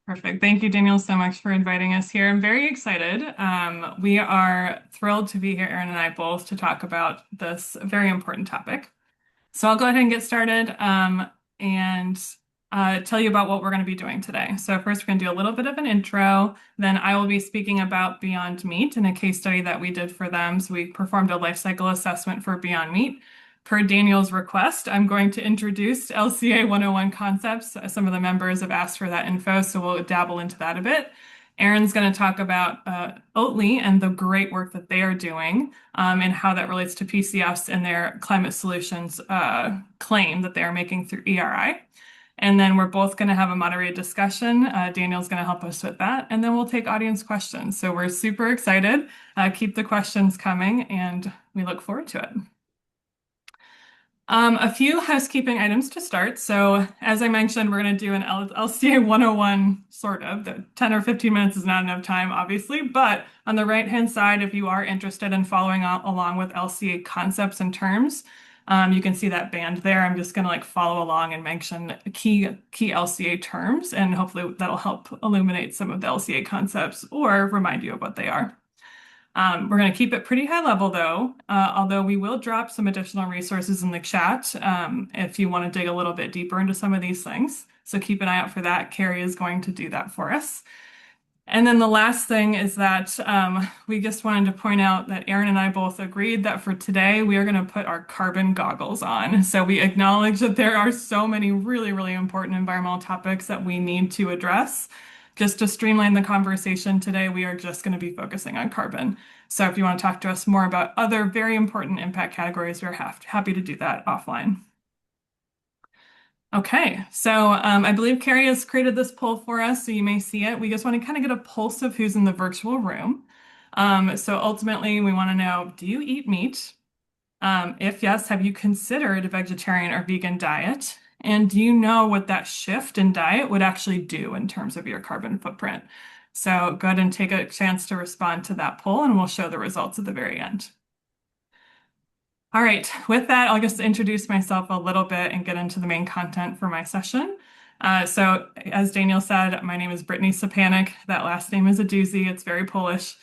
Perfect. Thank you, Daniel, so much for inviting us here. I'm very excited. We are thrilled to be here, Erin and I both, to talk about this very important topic. So I'll go ahead and get started and tell you about what we're going to be doing today. So first, we're going to do a little bit of an intro. Then I will be speaking about Beyond Meat and a case study that we did for them. So we performed a life cycle assessment for Beyond Meat. Per Daniel's request, I'm going to introduce LCA 101 concepts. Some of the members have asked for that info, so we'll dabble into that a bit. Erin's going to talk about Oatly and the great work that they are doing and how that relates to PCFs and their climate solutions claim that they are making through ERI. And then we're both going to have a moderated discussion. Daniel's going to help us with that. And then we'll take audience questions. So we're super excited. Keep the questions coming, and we look forward to it. A few housekeeping items to start. So as I mentioned, we're going to do an LCA 101 sort of. The 10 or 15 minutes is not enough time, obviously, but on the right-hand side, if you are interested in following along with LCA concepts and terms, you can see that band there. I'm just going to follow along and mention key LCA terms, and hopefully that'll help illuminate some of the LCA concepts or remind you of what they are. We're going to keep it pretty high level though, although we will drop some additional resources in the chat if you want to dig a little bit deeper into some of these things. So keep an eye out for that. Carrie is going to do that for us. And then the last thing is that we just wanted to point out that Erin and I both agreed that for today, we are going to put our carbon goggles on. So we acknowledge that there are so many really, really important environmental topics that we need to address. Just to streamline the conversation today, we are just going to be focusing on carbon. So if you want to talk to us more about other very important impact categories, we're happy to do that offline. Okay, so I believe Carrie has created this poll for us, so you may see it. We just want to kind of get a pulse of who's in the virtual room. So ultimately, we want to know, do you eat meat? If yes, have you considered a vegetarian or vegan diet? And do you know what that shift in diet would actually do in terms of your carbon footprint? So go ahead and take a chance to respond to that poll, and we'll show the results at the very end. All right, with that, I'll just introduce myself a little bit and get into the main content for my session. So as Daniel said, my name is Brittany Sapanik. That last name is a doozy. It's very Polish.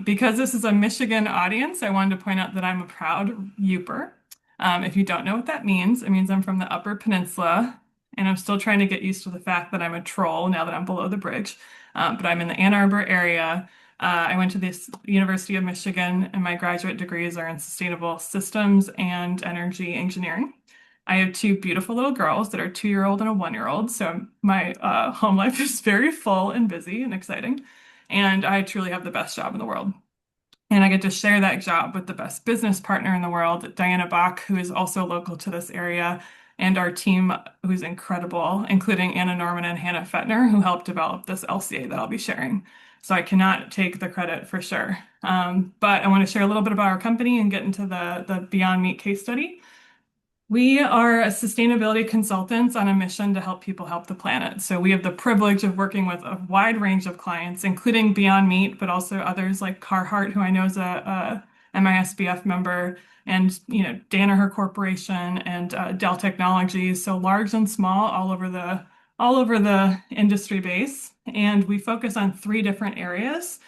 Because this is a Michigan audience, I wanted to point out that I'm a proud Youper. If you don't know what that means, it means I'm from the Upper Peninsula, and I'm still trying to get used to the fact that I'm a troll now that I'm below the bridge. But I'm in the Ann Arbor area. I went to the University of Michigan, and my graduate degrees are in sustainable systems and energy engineering. I have two beautiful little girls that are 2-year-old and a 1-year-old, so my home life is very full and busy and exciting, and I truly have the best job in the world. And I get to share that job with the best business partner in the world, Diana Bach, who is also local to this area, and our team, who's incredible, including Anna Norman and Hannah Fettner, who helped develop this LCA that I'll be sharing. So I cannot take the credit for sure. But I want to share a little bit about our company and get into the Beyond Meat case study. We are sustainability consultants on a mission to help people help the planet. So we have the privilege of working with a wide range of clients, including Beyond Meat, but also others like Carhartt, who I know is a MISBF member, and Danaher Corporation and Dell Technologies. So large and small, all over the industry base. And we focus on 3 different areas.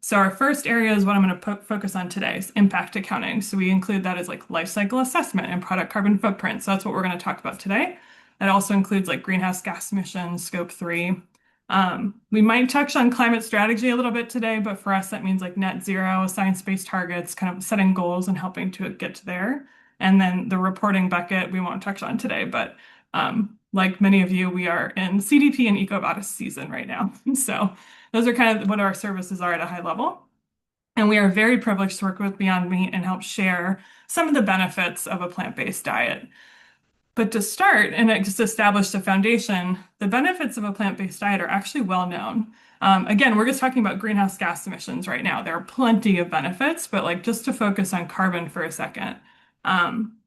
So our first area is what I'm going to focus on today, is impact accounting. So we include that as life cycle assessment and product carbon footprint. So that's what we're going to talk about today. That also includes greenhouse gas emissions, scope 3. We might touch on climate strategy a little bit today, but for us, that means net zero, science-based targets, kind of setting goals and helping to get to there. And then the reporting bucket we won't touch on today, but like many of you, we are in CDP and EcoVadis season right now. So those are kind of what our services are at a high level. And we are very privileged to work with Beyond Meat and help share some of the benefits of a plant-based diet. But to start and just establish a foundation, the benefits of a plant-based diet are actually well known. Again, we're just talking about greenhouse gas emissions right now. There are plenty of benefits, but just to focus on carbon for a second.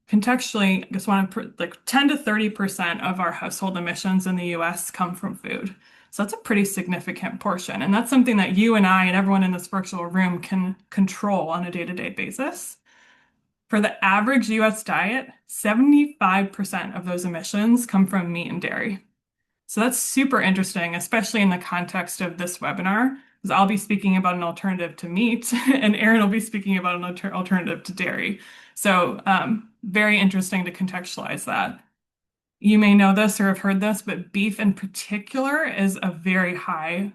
Contextually, I just want to 10 to 30% of our household emissions in the US come from food. So that's a pretty significant portion. And that's something that you and I and everyone in this virtual room can control on a day-to-day basis. For the average US diet, 75% of those emissions come from meat and dairy. So that's super interesting, especially in the context of this webinar, because I'll be speaking about an alternative to meat, and Erin will be speaking about an alternative to dairy. So very interesting to contextualize that. You may know this or have heard this, but beef in particular is a very high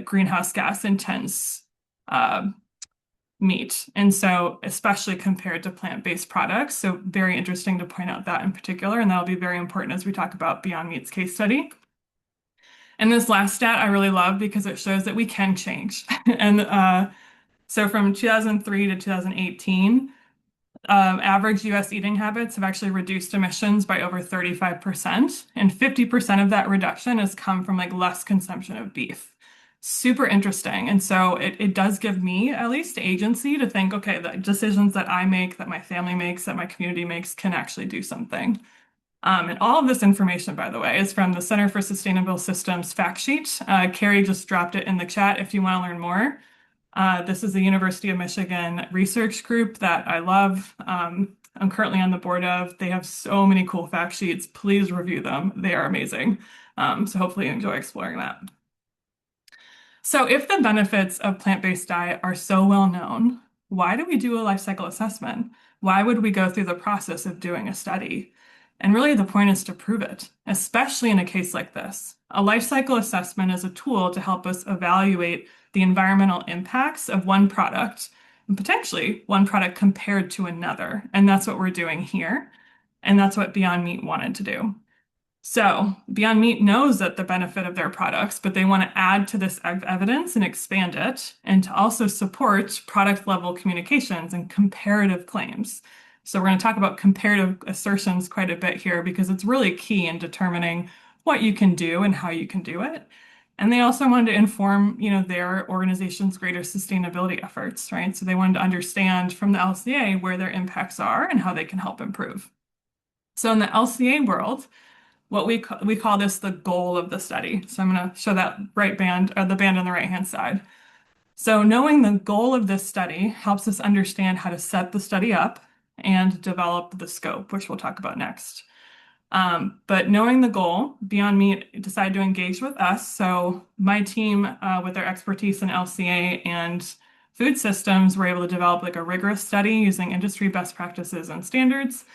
greenhouse gas intense uh, meat. And so, especially compared to plant-based products. So, very interesting to point out that in particular. And that'll be very important as we talk about Beyond Meat's case study. And this last stat I really love because it shows that we can change. And so, from 2003 to 2018, average US eating habits have actually reduced emissions by over 35%, and 50% of that reduction has come from like less consumption of beef. Super interesting. And so it does give me at least agency to think, okay, the decisions that I make, that my family makes, that my community makes can actually do something. And all of this information, by the way, is from the Center for Sustainable Systems fact sheet. Carrie just dropped it in the chat if you want to learn more. This is the University of Michigan research group that I love. I'm currently on the board of. They have so many cool fact sheets. Please review them. They are amazing. So hopefully you enjoy exploring that. So if the benefits of plant-based diet are so well known, why do we do a life cycle assessment? Why would we go through the process of doing a study? And really the point is to prove it, especially in a case like this. A life cycle assessment is a tool to help us evaluate the environmental impacts of one product, and potentially one product compared to another. And that's what we're doing here. And that's what Beyond Meat wanted to do. So Beyond Meat knows that the benefit of their products, but they want to add to this evidence and expand it, and to also support product level communications and comparative claims. So we're going to talk about comparative assertions quite a bit here because it's really key in determining what you can do and how you can do it. And they also wanted to inform, their organization's greater sustainability efforts, right? So they wanted to understand from the LCA where their impacts are and how they can help improve. So in the LCA world, what we call this the goal of the study. So I'm going to show that right band, or the band on the right-hand side. So knowing the goal of this study helps us understand how to set the study up and develop the scope, which we'll talk about next. But knowing the goal, Beyond Meat decided to engage with us. So my team, with their expertise in LCA and food systems, were able to develop like a rigorous study using industry best practices and standards,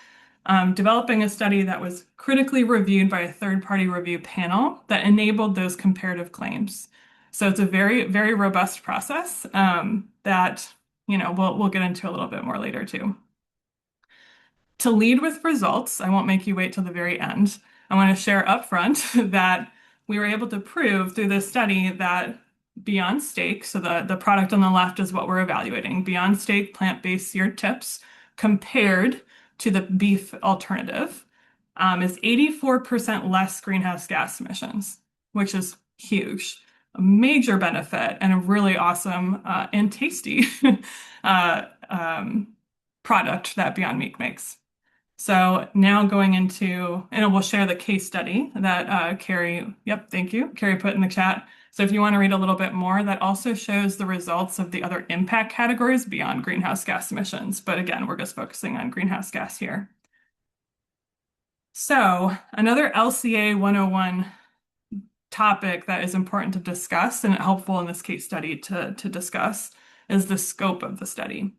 developing a study that was critically reviewed by a third-party review panel that enabled those comparative claims. So it's a very, very robust process that we'll get into a little bit more later too. To lead with results, I won't make you wait till the very end. I want to share upfront that we were able to prove through this study that Beyond Steak, so the product on the left is what we're evaluating, Beyond Steak plant-based seared tips compared to the beef alternative is 84% less greenhouse gas emissions, which is huge. A major benefit and a really awesome and tasty product that Beyond Meat makes. So now going into, and we'll share the case study that Carrie, thank you, Carrie put in the chat. So if you want to read a little bit more, that also shows the results of the other impact categories beyond greenhouse gas emissions. But again, we're just focusing on greenhouse gas here. So another LCA 101 topic that is important to discuss and helpful in this case study to discuss is the scope of the study.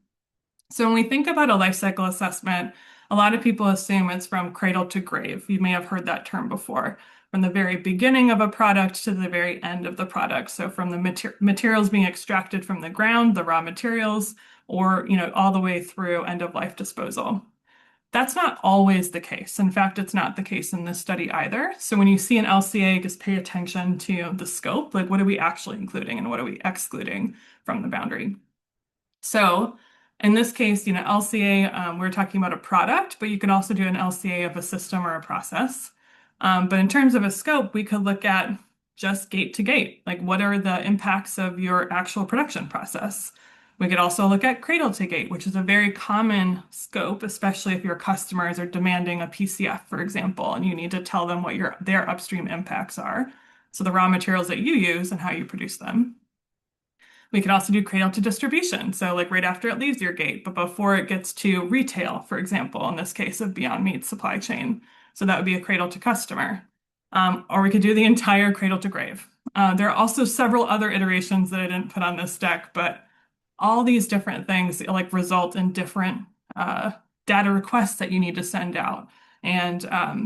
So when we think about a life cycle assessment, a lot of people assume it's from cradle to grave. You may have heard that term before, from the very beginning of a product to the very end of the product. So from the materials being extracted from the ground, the raw materials, or all the way through end of life disposal. That's not always the case. In fact, it's not the case in this study either. So when you see an LCA, just pay attention to the scope, like what are we actually including and what are we excluding from the boundary? So in this case, LCA, we're talking about a product, but you can also do an LCA of a system or a process. But in terms of a scope, we could look at just gate to gate, like what are the impacts of your actual production process? We could also look at cradle to gate, which is a very common scope, especially if your customers are demanding a PCF, for example, and you need to tell them what their upstream impacts are. So the raw materials that you use and how you produce them. We could also do cradle to distribution. So like right after it leaves your gate, but before it gets to retail, for example, in this case of Beyond Meat supply chain. So that would be a cradle to customer. or we could do the entire cradle to grave. There are also several other iterations that I didn't put on this deck, but all these different things like result in different uh, data requests that you need to send out and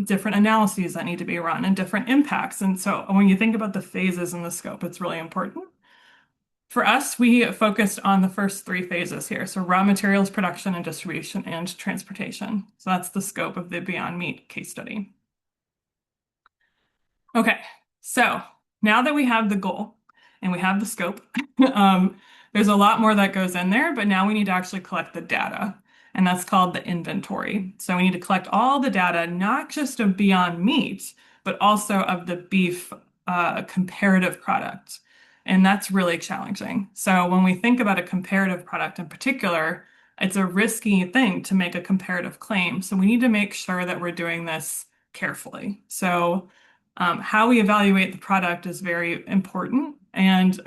different analyses that need to be run and different impacts. And so when you think about the phases in the scope, it's really important. For us, we focused on the first three phases here. So raw materials, production and distribution and transportation. So that's the scope of the Beyond Meat case study. Okay, so now that we have the goal and we have the scope, um, there's a lot more that goes in there, but now we need to actually collect the data, and that's called the inventory. So we need to collect all the data, not just of Beyond Meat, but also of the beef comparative product. And that's really challenging. So when we think about a comparative product in particular, it's a risky thing to make a comparative claim. So we need to make sure that we're doing this carefully. So how we evaluate the product is very important, and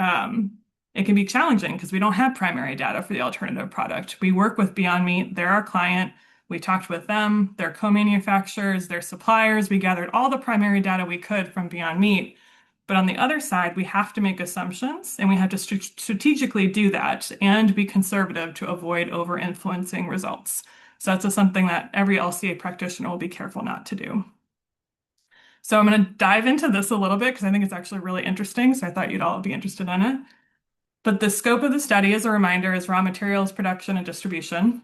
it can be challenging because we don't have primary data for the alternative product. We work with Beyond Meat, they're our client. We talked with them, their co-manufacturers, their suppliers. We gathered all the primary data we could from Beyond Meat. But on the other side, we have to make assumptions and we have to strategically do that and be conservative to avoid over-influencing results. So that's something that every LCA practitioner will be careful not to do. So I'm going to dive into this a little bit because I think it's actually really interesting. So I thought you'd all be interested in it. But the scope of the study, as a reminder, is raw materials production and distribution.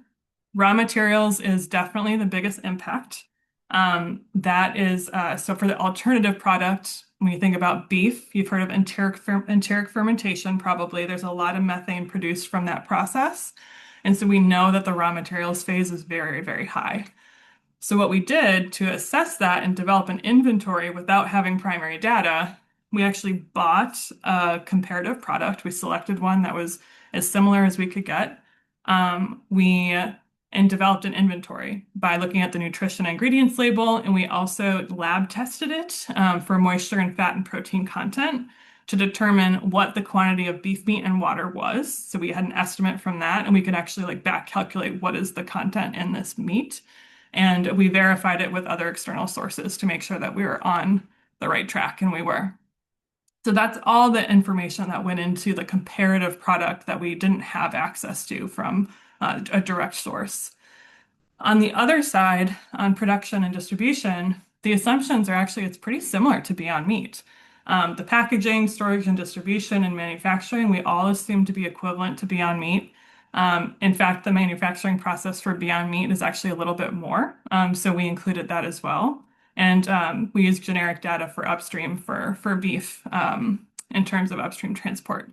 Raw materials is definitely the biggest impact. That is, so for the alternative product, when you think about beef, you've heard of enteric fermentation, probably. There's a lot of methane produced from that process. And so we know that the raw materials phase is very, very high. So what we did to assess that and develop an inventory without having primary data, we actually bought a comparative product. We selected one that was as similar as we could get. We and developed an inventory by looking at the nutrition ingredients label, and we also lab tested it for moisture and fat and protein content to determine what the quantity of beef meat and water was. So we had an estimate from that, and we could actually like back calculate what is the content in this meat. And we verified it with other external sources to make sure that we were on the right track, and we were. So that's all the information that went into the comparative product that we didn't have access to from a direct source. On the other side, on production and distribution, the assumptions are actually, it's pretty similar to Beyond Meat. The packaging, storage, and distribution and manufacturing, we all assume to be equivalent to Beyond Meat. In fact, the manufacturing process for Beyond Meat is actually a little bit more. So we included that as well. And we use generic data for upstream for beef in terms of upstream transport.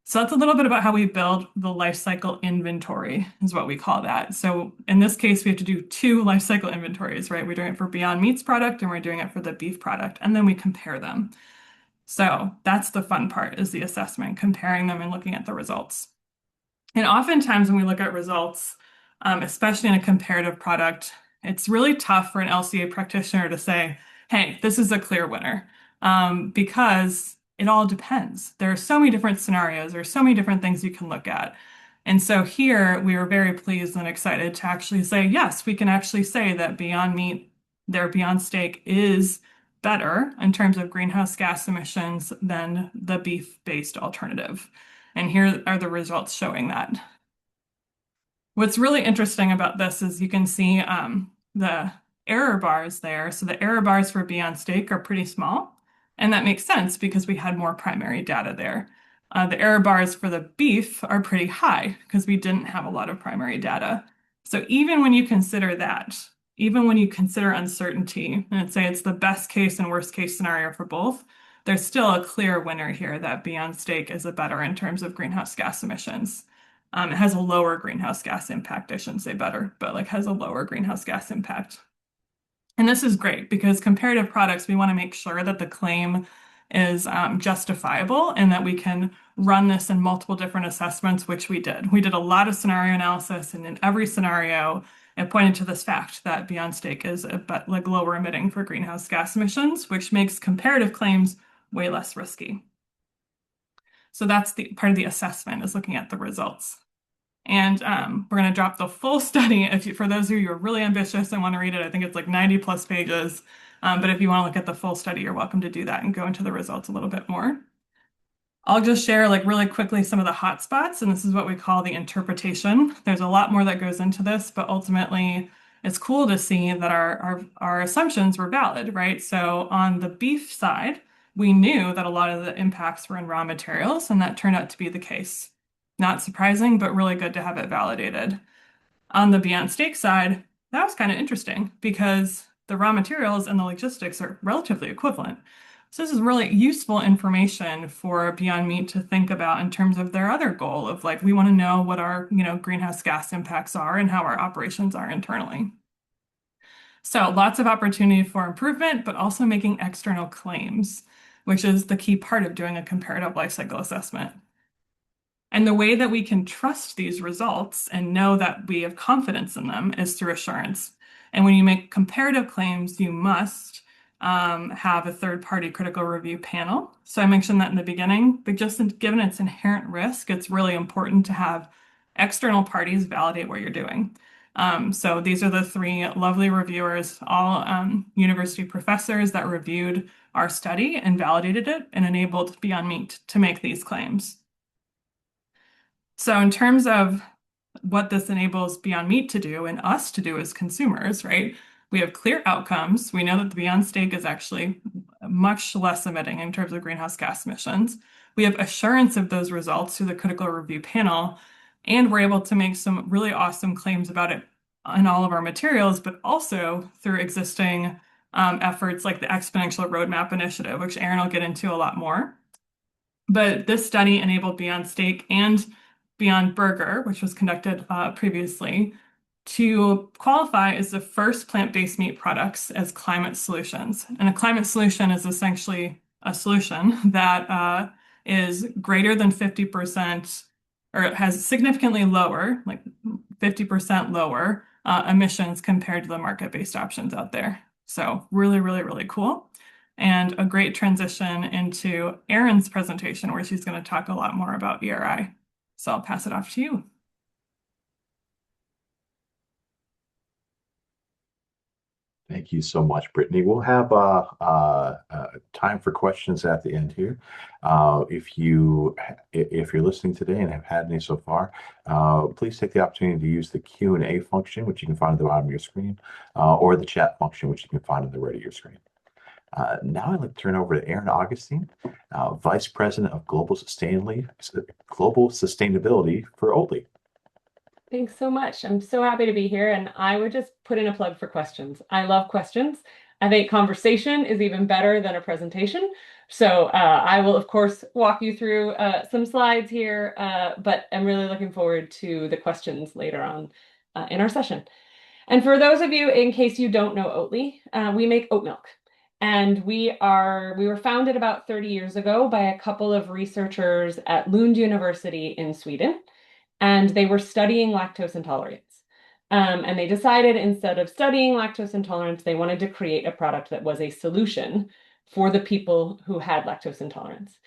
So that's a little bit about how we build the life cycle inventory, is what we call that. So in this case, we have to do two life cycle inventories, right? We're doing it for Beyond Meat's product and we're doing it for the beef product, and then we compare them. So that's the fun part, is the assessment, comparing them and looking at the results. And oftentimes when we look at results, especially in a comparative product, it's really tough for an LCA practitioner to say, hey, this is a clear winner, because it all depends. There are so many different scenarios. There are so many different things you can look at. And so here we were very pleased and excited to actually say, yes, we can actually say that Beyond Meat, their Beyond Steak, is better in terms of greenhouse gas emissions than the beef-based alternative. And here are the results showing that. What's really interesting about this is you can see the error bars there. So the error bars for Beyond Steak are pretty small. And that makes sense because we had more primary data there. The error bars for the beef are pretty high because we didn't have a lot of primary data. So even when you consider that, even when you consider uncertainty, and say it's the best case and worst case scenario for both, there's still a clear winner here that Beyond Steak is a better in terms of greenhouse gas emissions. It has a lower greenhouse gas impact. I shouldn't say better, but like has a lower greenhouse gas impact. And this is great because comparative products, we want to make sure that the claim is justifiable and that we can run this in multiple different assessments, which we did. We did a lot of scenario analysis, and in every scenario, it pointed to this fact that Beyond Steak is like lower emitting for greenhouse gas emissions, which makes comparative claims way less risky. So that's the part of the assessment, is looking at the results. And we're going to drop the full study for those of you who are really ambitious and want to read it. I think it's like 90 plus pages. But if you want to look at the full study, you're welcome to do that and go into the results a little bit more. I'll just share like really quickly some of the hot spots, and this is what we call the interpretation. There's a lot more that goes into this, but ultimately it's cool to see that our assumptions were valid, right? So on the beef side, we knew that a lot of the impacts were in raw materials, and that turned out to be the case. Not surprising, but really good to have it validated. On the Beyond Steak side, that was kind of interesting because the raw materials and the logistics are relatively equivalent. So this is really useful information for Beyond Meat to think about in terms of their other goal of like we want to know what our, greenhouse gas impacts are and how our operations are internally. So lots of opportunity for improvement, but also making external claims, which is the key part of doing a comparative life cycle assessment. And the way that we can trust these results and know that we have confidence in them is through assurance. And when you make comparative claims, you must have a third-party critical review panel. So I mentioned that in the beginning, but just given its inherent risk, it's really important to have external parties validate what you're doing. So these are the three lovely reviewers, all university professors that reviewed our study and validated it and enabled Beyond Meat to make these claims. So in terms of what this enables Beyond Meat to do and us to do as consumers, right? We have clear outcomes. We know that the Beyond Steak is actually much less emitting in terms of greenhouse gas emissions. We have assurance of those results through the critical review panel, and we're able to make some really awesome claims about it in all of our materials, but also through existing efforts like the Exponential Roadmap Initiative, which Aaron will get into a lot more. But this study enabled Beyond Steak and Beyond Burger, which was conducted previously, to qualify as the first plant-based meat products as climate solutions. And a climate solution is essentially a solution that is greater than 50% or it has significantly lower, like 50% lower emissions compared to the market-based options out there. So really, really, really cool. And a great transition into Erin's presentation where she's going to talk a lot more about ERI. So I'll pass it off to you. Thank you so much, Brittany. We'll have time for questions at the end here. If you're listening today and have had any so far, please take the opportunity to use the Q&A function, which you can find at the bottom of your screen, or the chat function, which you can find on the right of your screen. Now I'd like to turn over to Erin Augustine, Vice President of Global Sustainability for Oatly. Thanks so much. I'm so happy to be here, and I would just put in a plug for questions. I love questions. I think conversation is even better than a presentation. So I will, of course, walk you through some slides here, but I'm really looking forward to the questions later on in our session. And for those of you, in case you don't know Oatly, we make oat milk. And we were founded about 30 years ago by a couple of researchers at Lund University in Sweden. And they were studying lactose intolerance. And they decided instead of studying lactose intolerance, they wanted to create a product that was a solution for the people who had lactose intolerance.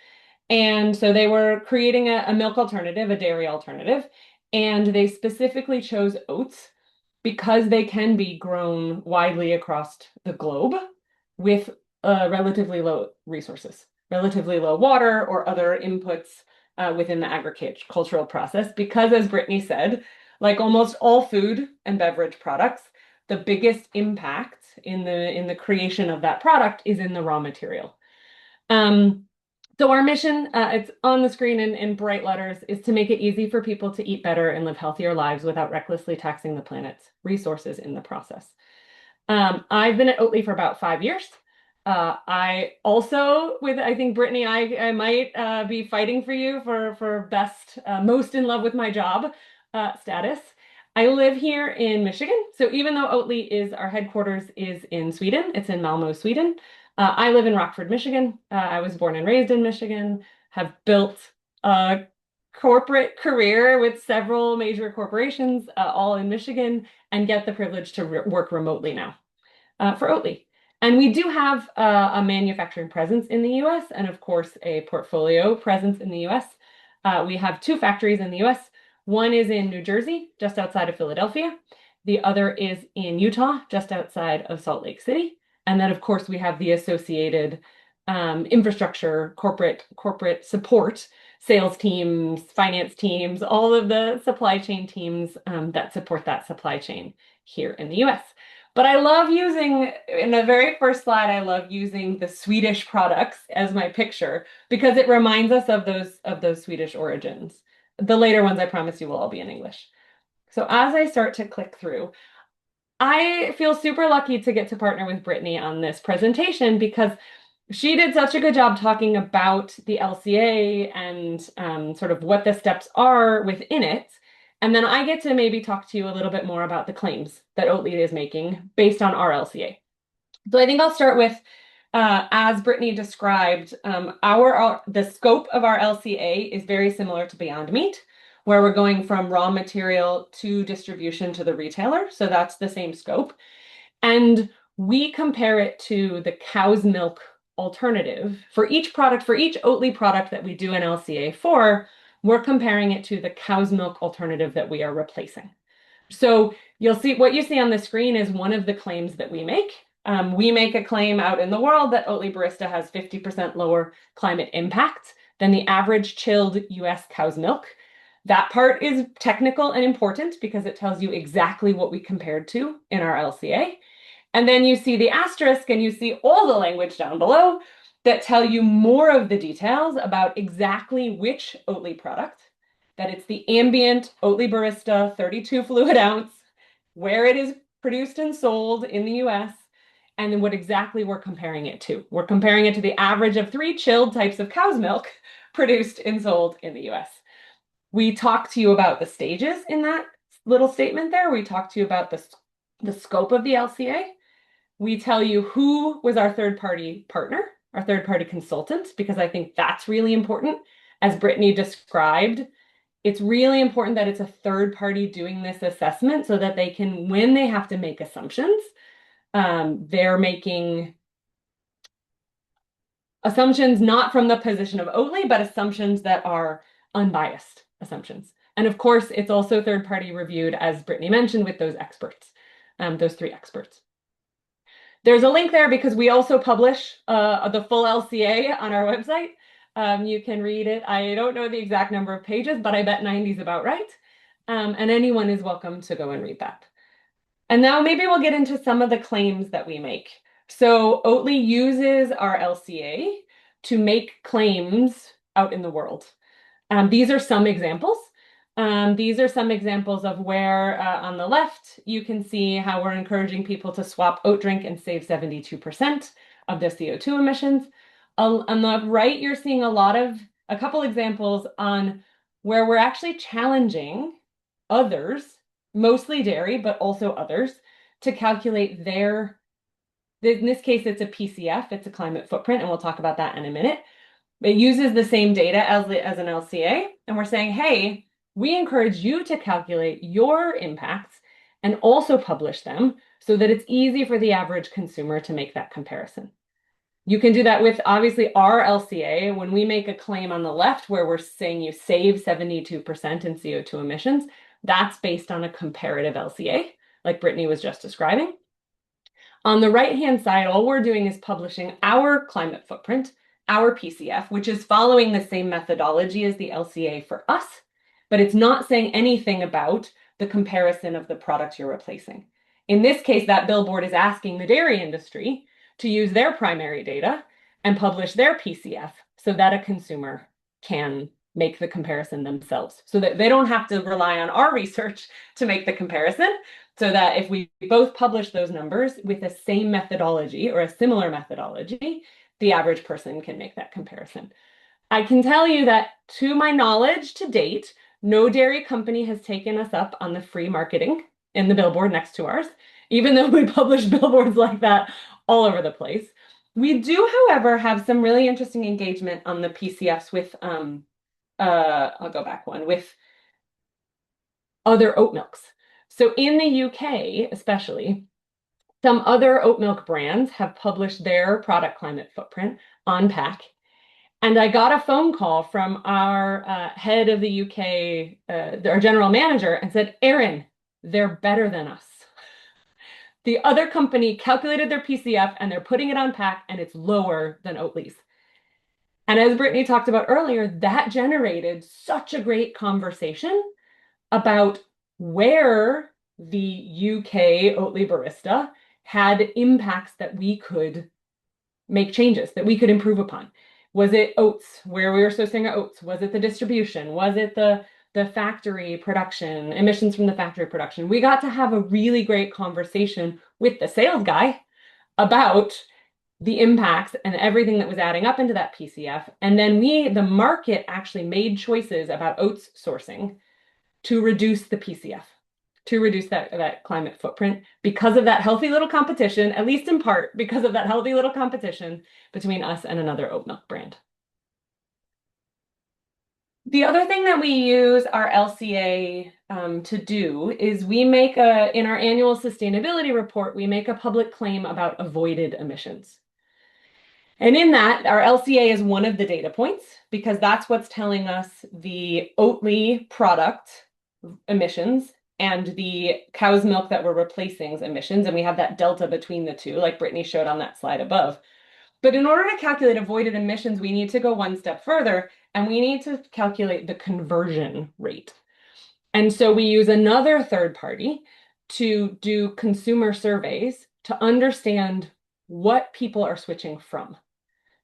And so they were creating a milk alternative, a dairy alternative, and they specifically chose oats because they can be grown widely across the globe with relatively low resources, relatively low water or other inputs within the agricultural process, because as Brittany said, like almost all food and beverage products, the biggest impact in the creation of that product is in the raw material. So our mission, it's on the screen in bright letters, is to make it easy for people to eat better and live healthier lives without recklessly taxing the planet's resources in the process. I've been at Oatly for about 5 years. I also, I think Brittany, I might be fighting for you for best, most in love with my job status. I live here in Michigan. So even though Oatly our headquarters is in Sweden, it's in Malmö, Sweden. I live in Rockford, Michigan. I was born and raised in Michigan, have built a corporate career with several major corporations, all in Michigan, and get the privilege to work remotely now for Oatly. And we do have a manufacturing presence in the US and, of course, a portfolio presence in the US. We have 2 factories in the US. One is in New Jersey, just outside of Philadelphia. The other is in Utah, just outside of Salt Lake City. And then, of course, we have the associated infrastructure, corporate support, sales teams, finance teams, all of the supply chain teams that support that supply chain here in the US. But I love using, in the very first slide, I love using the Swedish products as my picture because it reminds us of those Swedish origins. The later ones, I promise you, will all be in English. So as I start to click through, I feel super lucky to get to partner with Brittany on this presentation because she did such a good job talking about the LCA and sort of what the steps are within it. And then I get to maybe talk to you a little bit more about the claims that Oatly is making based on our LCA. So I think I'll start with, as Brittany described, the scope of our LCA is very similar to Beyond Meat, where we're going from raw material to distribution to the retailer. So that's the same scope. And we compare it to the cow's milk alternative. For each product, for each Oatly product that we do an LCA for, we're comparing it to the cow's milk alternative that we are replacing. So you'll see what you see on the screen is one of the claims that we make. We make a claim out in the world that Oatly Barista has 50% lower climate impact than the average chilled US cow's milk. That part is technical and important because it tells you exactly what we compared to in our LCA. And then you see the asterisk and you see all the language down below that tell you more of the details about exactly which Oatly product, that it's the ambient Oatly Barista 32 fluid ounce, where it is produced and sold in the US, and then what exactly we're comparing it to. We're comparing it to the average of 3 chilled types of cow's milk produced and sold in the US. We talk to you about the stages in that little statement there. We talk to you about the scope of the LCA. We tell you who was our third-party partner, our third-party consultant, because I think that's really important. As Brittany described, it's really important that it's a third party doing this assessment so that they can, when they have to make assumptions, they're making assumptions not from the position of Oatly, but assumptions that are unbiased assumptions. And of course, it's also third party reviewed, as Brittany mentioned, with those experts, those 3 experts. There's a link there because we also publish the full LCA on our website. You can read it. I don't know the exact number of pages, but I bet 90 is about right. And anyone is welcome to go and read that. And now maybe we'll get into some of the claims that we make. So Oatly uses our LCA to make claims out in the world. These are some examples. These are some examples of where on the left, you can see how we're encouraging people to swap oat drink and save 72% of their CO2 emissions. On the right, you're seeing a couple examples on where we're actually challenging others, mostly dairy, but also others, to calculate their, in this case, it's a PCF, it's a climate footprint, and we'll talk about that in a minute. It uses the same data as an LCA, and we're saying, hey, we encourage you to calculate your impacts and also publish them so that it's easy for the average consumer to make that comparison. You can do that with obviously our LCA. When we make a claim on the left where we're saying you save 72% in CO2 emissions, that's based on a comparative LCA, like Brittany was just describing. On the right-hand side, all we're doing is publishing our climate footprint, our PCF, which is following the same methodology as the LCA for us, but it's not saying anything about the comparison of the product you're replacing. In this case, that billboard is asking the dairy industry to use their primary data and publish their PCF so that a consumer can make the comparison themselves, so that they don't have to rely on our research to make the comparison, so that if we both publish those numbers with the same methodology or a similar methodology, the average person can make that comparison. I can tell you that, to my knowledge to date, no dairy company has taken us up on the free marketing in the billboard next to ours, even though we publish billboards like that all over the place. We do, however, have some really interesting engagement on the PCFs with, I'll go back one, with other oat milks. So in the UK, especially, some other oat milk brands have published their product climate footprint on pack. And I got a phone call from our head of the UK, our general manager, and said, Erin, they're better than us. The other company calculated their PCF and they're putting it on pack and it's lower than Oatly's. And as Brittany talked about earlier, that generated such a great conversation about where the UK Oatly barista had impacts that we could make changes, that we could improve upon. Was it oats, where we were sourcing our oats? Was it the distribution? Was it the factory production, emissions from the factory production? We got to have a really great conversation with the sales guy about the impacts and everything that was adding up into that PCF. And then the market actually made choices about oats sourcing to reduce the PCF, to reduce that climate footprint because of that healthy little competition, at least in part because of that healthy little competition between us and another oat milk brand. The other thing that we use our LCA to do is in our annual sustainability report, we make a public claim about avoided emissions. And in that, our LCA is one of the data points because that's what's telling us the Oatly product emissions and the cow's milk that we're replacing's emissions. And we have that delta between the two, like Brittany showed on that slide above. But in order to calculate avoided emissions, we need to go one step further and we need to calculate the conversion rate. And so we use another third party to do consumer surveys to understand what people are switching from.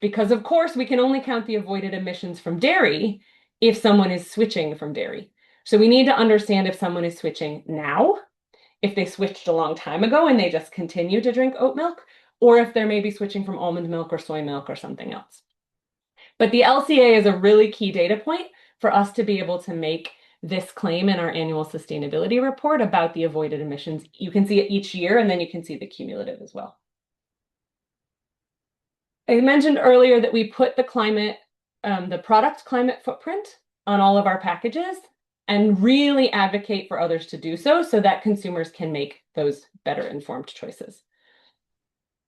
Because of course, we can only count the avoided emissions from dairy if someone is switching from dairy. So we need to understand if someone is switching now, if they switched a long time ago and they just continue to drink oat milk, or if they're maybe switching from almond milk or soy milk or something else. But the LCA is a really key data point for us to be able to make this claim in our annual sustainability report about the avoided emissions. You can see it each year, and then you can see the cumulative as well. I mentioned earlier that we put the product climate footprint on all of our packages and really advocate for others to do so that consumers can make those better informed choices.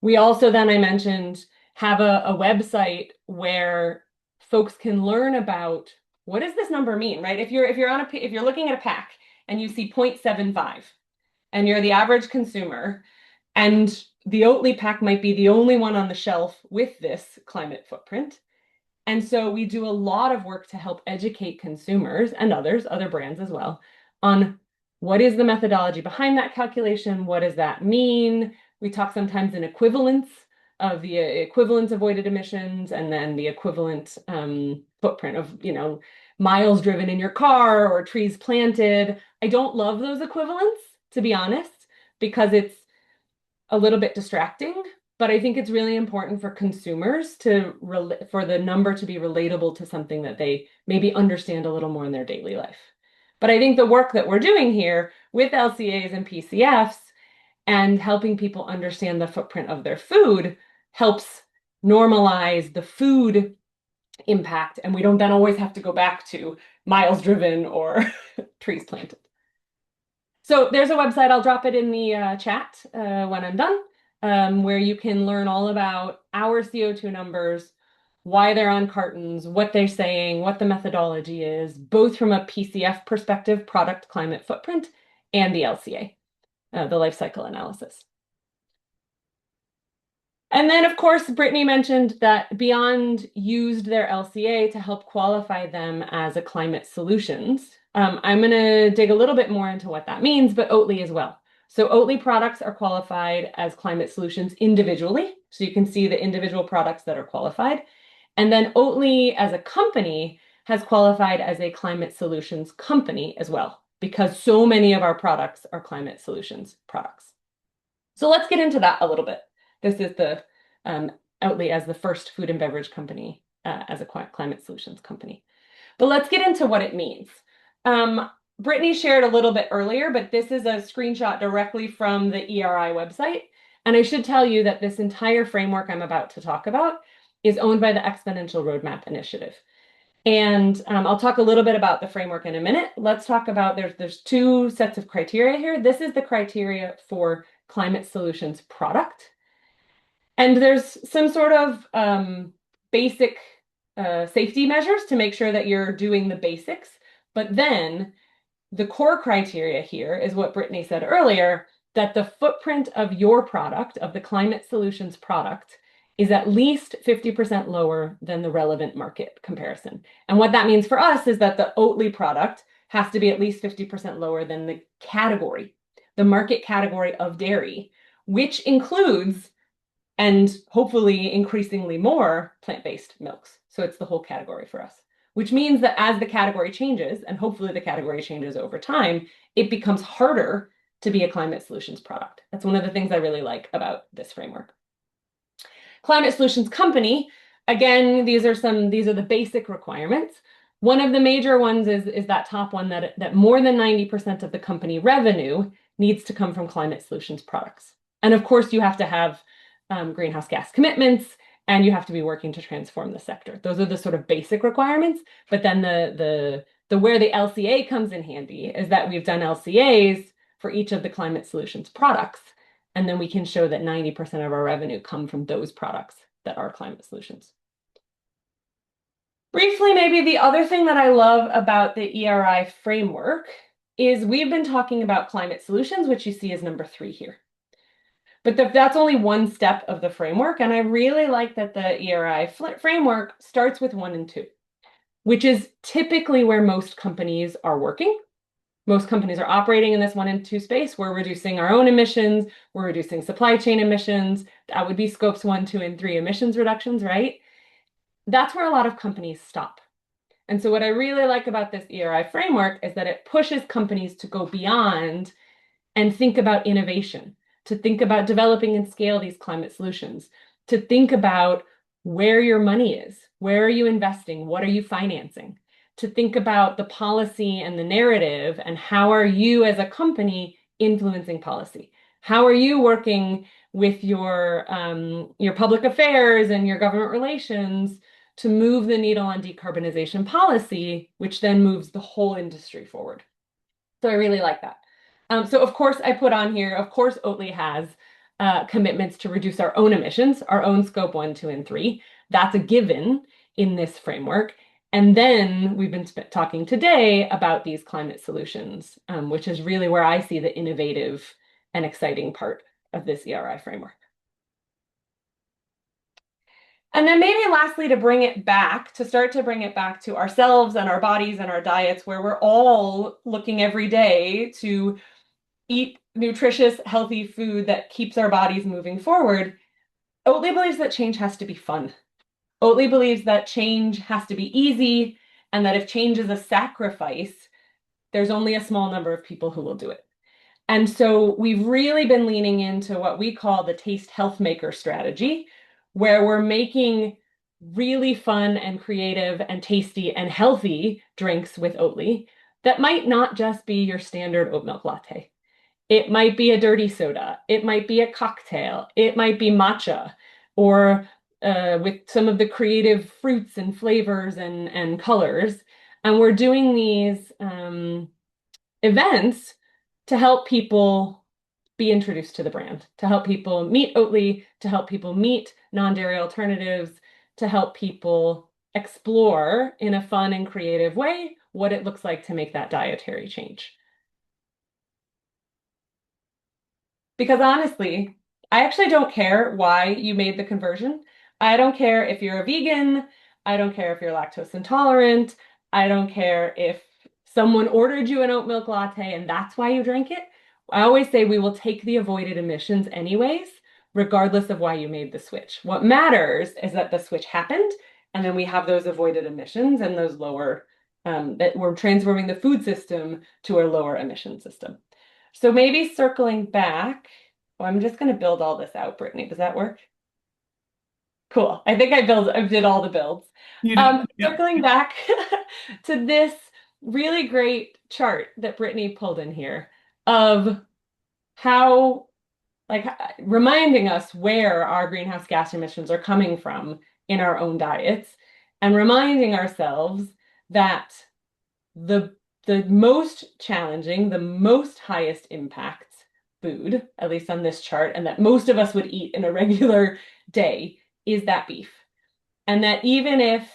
We also then, I mentioned, have a website where folks can learn about what does this number mean, right? If you're looking at a pack and you see 0.75 and you're the average consumer and the Oatly pack might be the only one on the shelf with this climate footprint. And so we do a lot of work to help educate consumers and other brands as well, on what is the methodology behind that calculation? What does that mean? We talk sometimes in equivalence of the equivalent avoided emissions and then the equivalent footprint of, miles driven in your car or trees planted. I don't love those equivalents, to be honest, because it's a little bit distracting, but I think it's really important for consumers for the number to be relatable to something that they maybe understand a little more in their daily life. But I think the work that we're doing here with LCAs and PCFs and helping people understand the footprint of their food helps normalize the food impact, and we don't then always have to go back to miles driven or trees planted. So there's a website, I'll drop it in the chat when I'm done, where you can learn all about our CO2 numbers, why they're on cartons, what they're saying, what the methodology is, both from a PCF perspective, product climate footprint, and the LCA, the life cycle analysis. And then, of course, Brittany mentioned that Beyond used their LCA to help qualify them as a climate solutions. I'm going to dig a little bit more into what that means, but Oatly as well. So Oatly products are qualified as climate solutions individually. So you can see the individual products that are qualified. And then Oatly as a company has qualified as a climate solutions company as well, because so many of our products are climate solutions products. So let's get into that a little bit. This is the Oatly as the first food and beverage company as a climate solutions company. But let's get into what it means. Brittany shared a little bit earlier, but this is a screenshot directly from the ERI website. And I should tell you that this entire framework I'm about to talk about is owned by the Exponential Roadmap Initiative. And I'll talk a little bit about the framework in a minute. Let's talk about, there's two sets of criteria here. This is the criteria for climate solutions product. And there's some sort of basic safety measures to make sure that you're doing the basics. But then the core criteria here is what Brittany said earlier. that the footprint of your product, of the Climate Solutions product, is at least 50% lower than the relevant market comparison. And what that means for us is that the Oatly product has to be at least 50% lower than the category, the market category of dairy, which includes, and hopefully increasingly more, plant-based milks. So it's the whole category for us, which means that as the category changes, and hopefully the category changes over time, it becomes harder to be a Climate Solutions product. That's one of the things I really like about this framework. Climate Solutions Company, again, these are the basic requirements. One of the major ones is that top one, that more than 90% of the company revenue needs to come from Climate Solutions products. And of course, you have to have greenhouse gas commitments, and you have to be working to transform the sector. Those are the sort of basic requirements. But then the where the LCA comes in handy is that we've done LCAs for each of the Climate Solutions products. And then we can show that 90% of our revenue come from those products that are Climate Solutions. Briefly, maybe the other thing that I love about the ERI framework is we've been talking about Climate Solutions, which you see as number 3 here. But that's only one step of the framework. And I really like that the ERI framework starts with 1 and 2, which is typically where most companies are working. Most companies are operating in this 1 and 2 space. We're reducing our own emissions. We're reducing supply chain emissions. That would be scopes 1, 2, and 3 emissions reductions, right? That's where a lot of companies stop. And so what I really like about this ERI framework is that it pushes companies to go beyond and think about innovation, to think about developing and scale these climate solutions, to think about where your money is, where are you investing, what are you financing, to think about the policy and the narrative, and how are you as a company influencing policy? How are you working with your public affairs and your government relations to move the needle on decarbonization policy, which then moves the whole industry forward? So I really like that. So of course I put on here, of course Oatly has commitments to reduce our own emissions, our own scope 1, 2, and 3. That's a given in this framework. And then we've been talking today about these climate solutions, which is really where I see the innovative and exciting part of this ERI framework. And then maybe lastly, to start to bring it back to ourselves and our bodies and our diets, where we're all looking every day to eat nutritious, healthy food that keeps our bodies moving forward. Oatly believes that change has to be fun. Oatly believes that change has to be easy, and that if change is a sacrifice, there's only a small number of people who will do it. And so we've really been leaning into what we call the taste health maker strategy, where we're making really fun and creative and tasty and healthy drinks with Oatly that might not just be your standard oat milk latte. It might be a dirty soda. It might be a cocktail. It might be matcha, or with some of the creative fruits and flavors and colors. And we're doing these events to help people be introduced to the brand, to help people meet Oatly, to help people meet non-dairy alternatives, to help people explore in a fun and creative way what it looks like to make that dietary change. Because honestly, I actually don't care why you made the conversion. I don't care if you're a vegan. I don't care if you're lactose intolerant. I don't care if someone ordered you an oat milk latte and that's why you drank it. I always say we will take the avoided emissions anyways, regardless of why you made the switch. What matters is that the switch happened, and then we have those avoided emissions and those lower, that we're transforming the food system to a lower emission system. So maybe circling back, I'm just going to build all this out, Brittany. Does that work? Cool. I think I did all the builds. You did. Yep. Circling back to this really great chart that Brittany pulled in here of how, like, reminding us where our greenhouse gas emissions are coming from in our own diets, and reminding ourselves that the most challenging, the most highest impact food, at least on this chart, and that most of us would eat in a regular day, is that beef. And that even if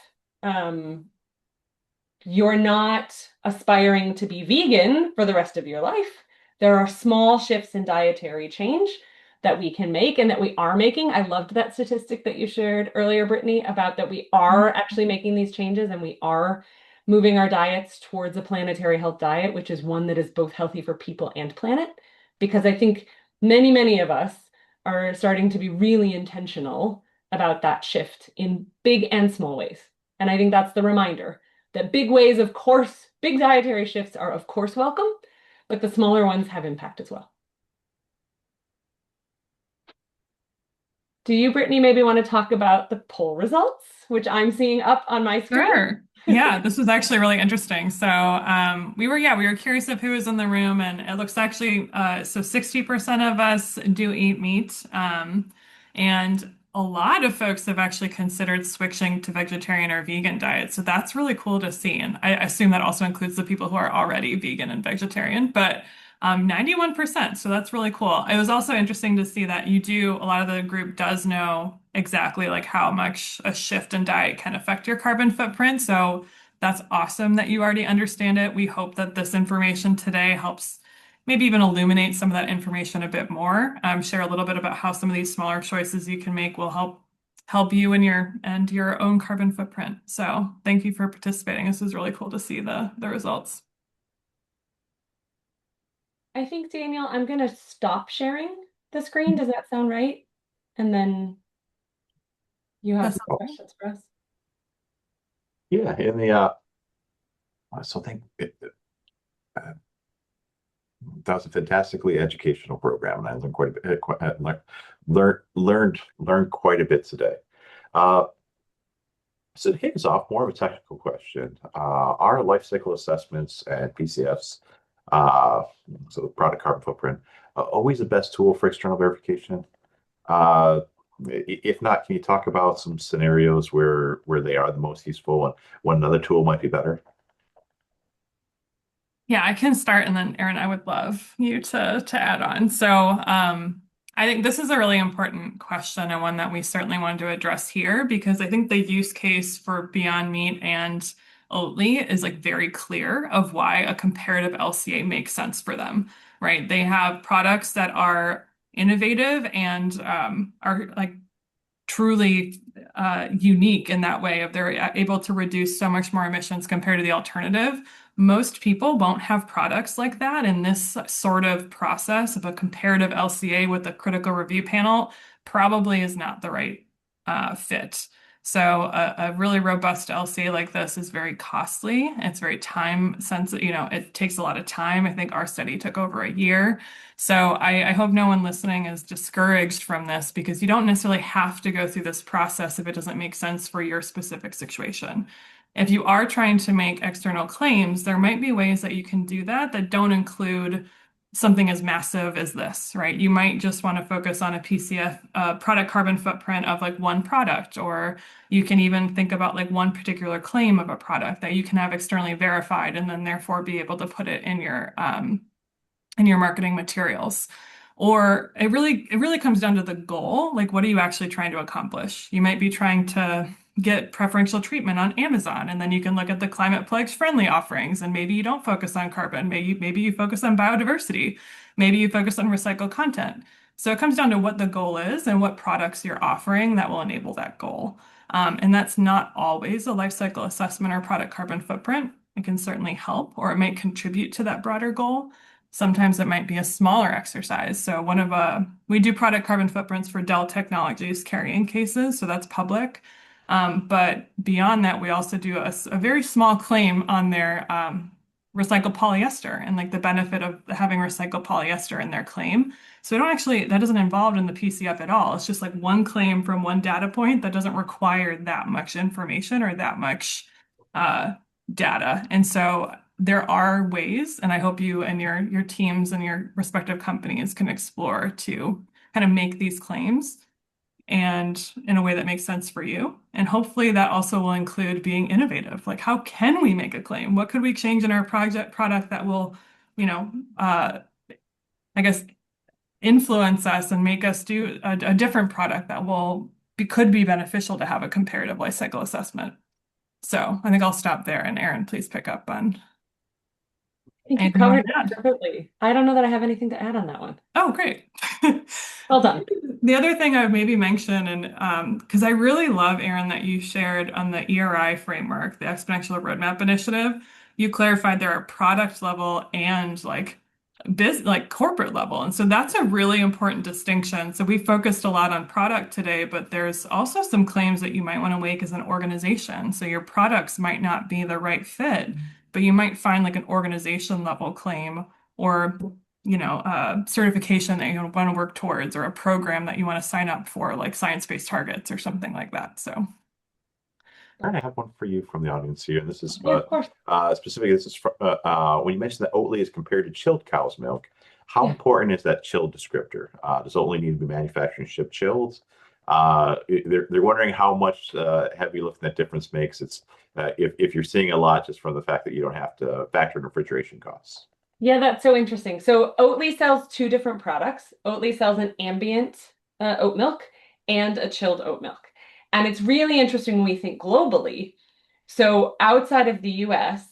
you're not aspiring to be vegan for the rest of your life, there are small shifts in dietary change that we can make and that we are making. I loved that statistic that you shared earlier, Brittany, about that we are actually making these changes and we are moving our diets towards a planetary health diet, which is one that is both healthy for people and planet. Because I think many of us are starting to be really intentional about that shift in big and small ways. And I think that's the reminder that big ways, of course, big dietary shifts are, of course, welcome, but the smaller ones have impact as well. Do you, Brittany, maybe want to talk about the poll results, which I'm seeing up on my screen? Sure. Yeah, this was actually really interesting. So we were curious of who was in the room, and it looks actually so 60% of us do eat meat, and a lot of folks have actually considered switching to vegetarian or vegan diets. So that's really cool to see, and I assume that also includes the people who are already vegan and vegetarian, but 91%. So that's really cool. It was also interesting to see that a lot of the group does know exactly like how much a shift in diet can affect your carbon footprint. So that's awesome that you already understand it. We hope that this information today helps maybe even illuminate some of that information a bit more. Share a little bit about how some of these smaller choices you can make will help you and your own carbon footprint. So thank you for participating. This was really cool to see the results. I think, Daniel, I'm going to stop sharing the screen. Does that sound right? And then you have That's some questions for us. Yeah, in the so I think uh, that was a fantastically educational program, and I learned quite a bit, learned quite a bit today. Uh, so to kick us off, more of a technical question: Are life cycle assessments and PCFs, uh, so the product carbon footprint, always the best tool for external verification? Uh, if not, can you talk about some scenarios where they are the most useful and when another tool might be better? Yeah, I can start, and then Erin, I would love you to add on. So, I think this is a really important question and one that we certainly wanted to address here because I think the use case for Beyond Meat and Oatly is like very clear of why a comparative LCA makes sense for them, right? They have products that are innovative and are like truly unique in that way of they're able to reduce so much more emissions compared to the alternative. Most people won't have products like that, and this sort of process of a comparative LCA with a critical review panel probably is not the right fit. So a really robust LCA like this is very costly. It's very time sensitive. It takes a lot of time. I think our study took over a year. So I hope no one listening is discouraged from this because you don't necessarily have to go through this process if it doesn't make sense for your specific situation. If you are trying to make external claims, there might be ways that you can do that that don't include something as massive as this, right? You might just want to focus on a PCF product carbon footprint of like one product, or you can even think about like one particular claim of a product that you can have externally verified and then therefore be able to put it in your marketing materials. Or it really comes down to the goal. Like, what are you actually trying to accomplish? You might be trying to get preferential treatment on Amazon, and then you can look at the climate pledge friendly offerings, and maybe you don't focus on carbon. Maybe you focus on biodiversity. Maybe you focus on recycled content. So it comes down to what the goal is and what products you're offering that will enable that goal. And that's not always a life cycle assessment or product carbon footprint. It can certainly help, or it might contribute to that broader goal. Sometimes it might be a smaller exercise. So we do product carbon footprints for Dell Technologies carrying cases, so that's public. But beyond that, we also do a very small claim on their recycled polyester and like the benefit of having recycled polyester in their claim. So that doesn't involve in the PCF at all. It's just like one claim from one data point that doesn't require that much information or that much uh, data. And so there are ways, and I hope you and your teams and your respective companies can explore to kind of make these claims and in a way that makes sense for you. And hopefully that also will include being innovative. Like, how can we make a claim? What could we change in our product that will, you know, I guess, influence us and make us do a different product that could be beneficial to have a comparative life cycle assessment. So I think I'll stop there, and Erin, please pick up on. I think you Anything you covered want to it add? perfectly. I don't know that I have anything to add on that one. Oh, great. Well done. The other thing I would maybe mention, and because I really love, Aaron, that you shared on the ERI framework, the Exponential Roadmap Initiative, you clarified there are product level and like corporate level. And so that's a really important distinction. So we focused a lot on product today, but there's also some claims that you might want to make as an organization. So your products might not be the right fit, but you might find like an organization level claim or a certification that you want to work towards or a program that you want to sign up for, like science-based targets or something like that. So, I have one for you from the audience here. And this is Yeah, of course. specific. This is when you mentioned that Oatly is compared to chilled cow's milk. How Yeah. important is that chilled descriptor? Does Oatly need to be manufactured and shipped chilled? They're wondering how much heavy lift that difference makes. It's if you're seeing a lot just from the fact that you don't have to factor in refrigeration costs. Yeah, that's so interesting. So Oatly sells two different products. Oatly sells an ambient oat milk and a chilled oat milk. And it's really interesting when we think globally. So outside of the US,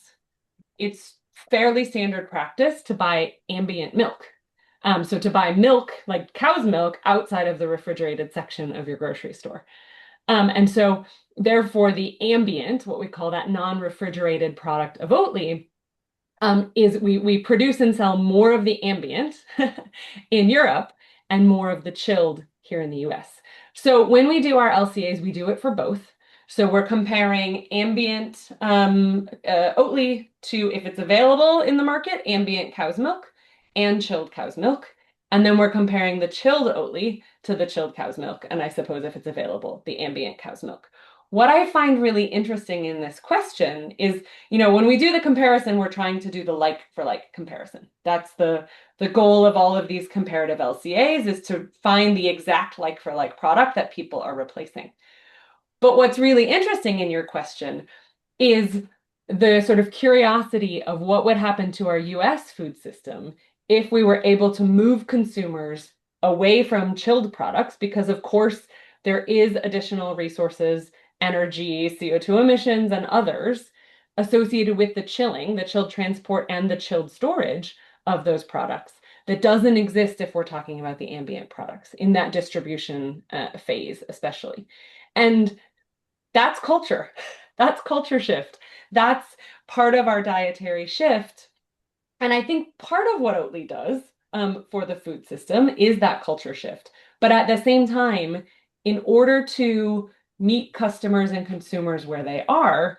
it's fairly standard practice to buy ambient milk. So to buy milk, like cow's milk, outside of the refrigerated section of your grocery store. And so therefore the ambient, what we call that non-refrigerated product of Oatly, is we produce and sell more of the ambient in Europe and more of the chilled here in the US. So when we do our LCAs, we do it for both. So we're comparing ambient Oatly to, if it's available in the market, ambient cow's milk and chilled cow's milk. And then we're comparing the chilled Oatly to the chilled cow's milk. And I suppose if it's available, the ambient cow's milk. What I find really interesting in this question is, when we do the comparison, we're trying to do the like for like comparison. That's the goal of all of these comparative LCAs, is to find the exact like for like product that people are replacing. But what's really interesting in your question is the sort of curiosity of what would happen to our US food system if we were able to move consumers away from chilled products, because of course there is additional resources, energy, CO2 emissions, and others associated with the chilling, the chilled transport and the chilled storage of those products that doesn't exist if we're talking about the ambient products in that distribution phase, especially. And that's culture. That's culture shift. That's part of our dietary shift. And I think part of what Oatly does for the food system is that culture shift. But at the same time, in order to meet customers and consumers where they are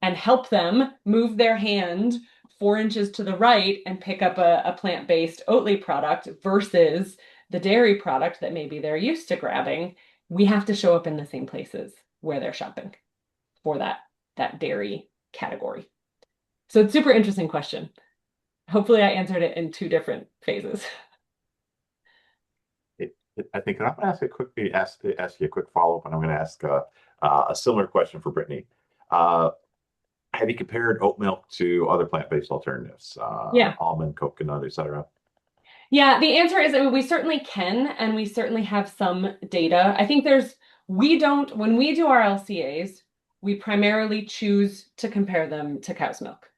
and help them move their hand 4 inches to the right and pick up a plant-based Oatly product versus the dairy product that maybe they're used to grabbing, we have to show up in the same places where they're shopping for that dairy category. So it's a super interesting question. Hopefully I answered it in two different phases. I think I'm going to ask you a quick follow-up, and I'm going to ask a similar question for Brittany. Have you compared oat milk to other plant-based alternatives, Yeah. almond, coconut, etc.? Yeah, the answer is, I mean, we certainly can, and we certainly have some data. I think when we do our LCAs, we primarily choose to compare them to cow's milk